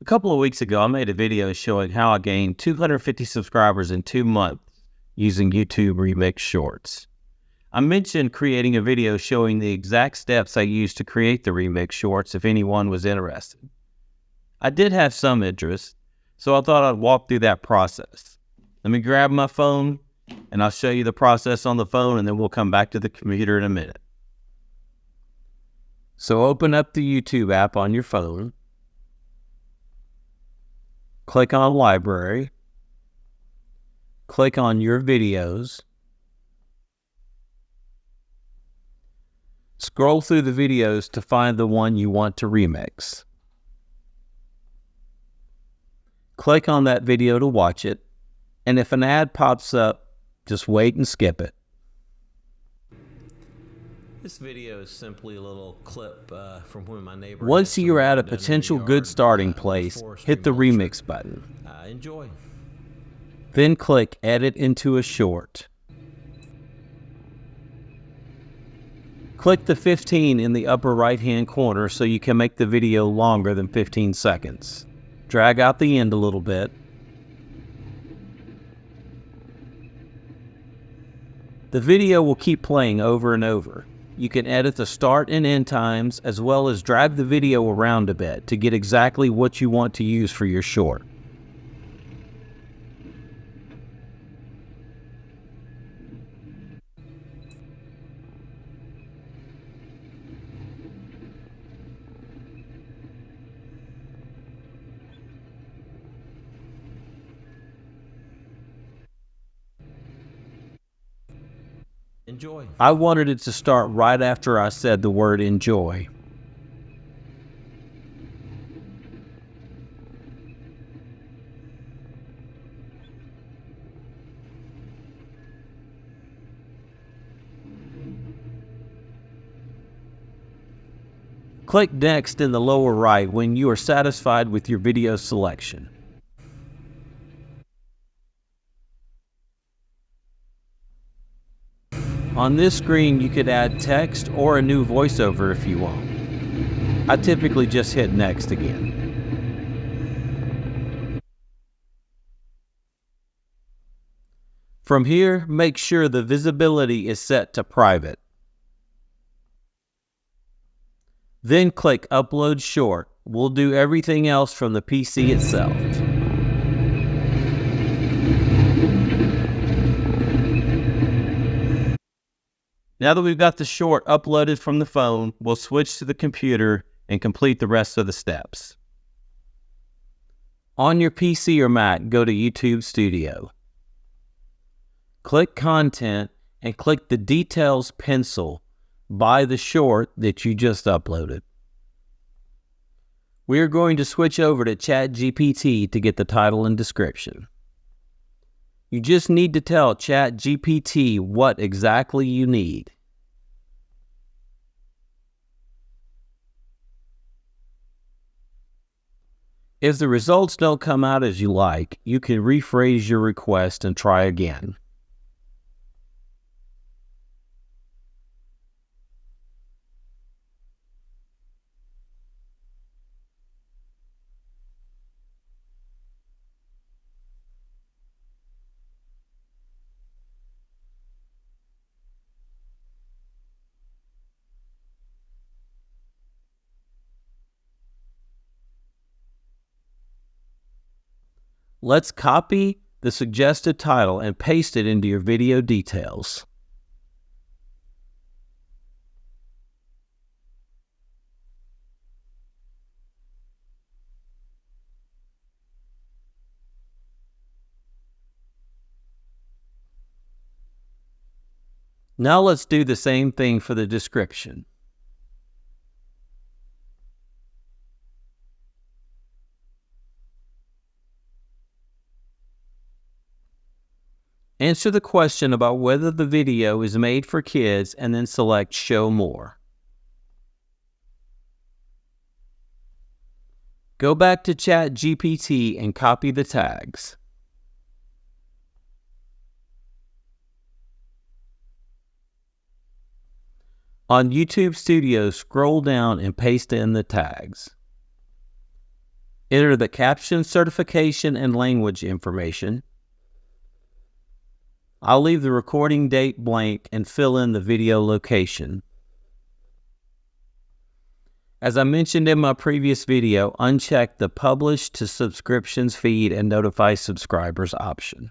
A couple of weeks ago, I made a video showing how I gained 250 subscribers in 2 months using YouTube Remix Shorts. I mentioned creating a video showing the exact steps I used to create the Remix Shorts if anyone was interested. I did have some interest, so I thought I'd walk through that process. Let me grab my phone, and I'll show you the process on the phone, and then we'll come back to the computer in a minute. So open up the YouTube app on your phone. Click on Library. Click on Your Videos. Scroll through the videos to find the one you want to remix. Click on that video to watch it, and if an ad pops up, just wait and skip it. This video is simply a little clip from when my neighbor... Once you're at a potential good starting place, hit the remix button. Enjoy. Then click Edit into a Short. Click the 15 in the upper right-hand corner so you can make the video longer than 15 seconds. Drag out the end a little bit. The video will keep playing over and over. You can edit the start and end times as well as drag the video around a bit to get exactly what you want to use for your short. Enjoy. I wanted it to start right after I said the word enjoy. Click Next in the lower right when you are satisfied with your video selection. On this screen, you could add text or a new voiceover if you want. I typically just hit Next again. From here, make sure the visibility is set to private. Then click Upload Short. We'll do everything else from the PC itself. Now that we've got the short uploaded from the phone, we'll switch to the computer and complete the rest of the steps. On your PC or Mac, go to YouTube Studio. Click Content and click the Details pencil by the short that you just uploaded. We are going to switch over to ChatGPT to get the title and description. You just need to tell ChatGPT what exactly you need. If the results don't come out as you like, you can rephrase your request and try again. Let's copy the suggested title and paste it into your video details. Now let's do the same thing for the description. Answer the question about whether the video is made for kids and then select Show More. Go back to ChatGPT and copy the tags. On YouTube Studio, scroll down and paste in the tags. Enter the caption, certification, and language information. I'll leave the recording date blank and fill in the video location. As I mentioned in my previous video, uncheck the Publish to Subscriptions feed and Notify Subscribers option.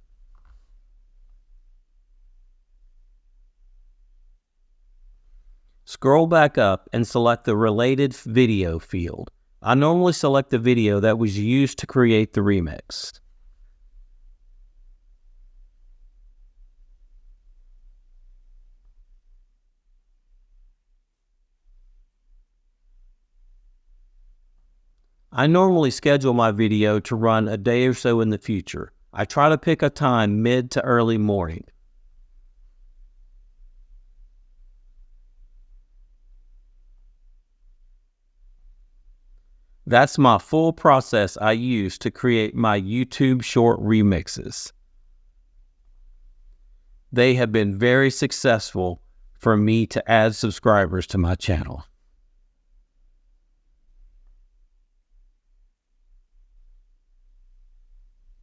Scroll back up and select the Related Video field. I normally select the video that was used to create the remix. I normally schedule my video to run a day or so in the future. I try to pick a time mid to early morning. That's my full process I use to create my YouTube Short Remixes. They have been very successful for me to add subscribers to my channel.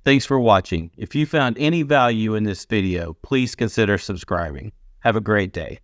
Thanks for watching. If you found any value in this video, please consider subscribing. Have a great day.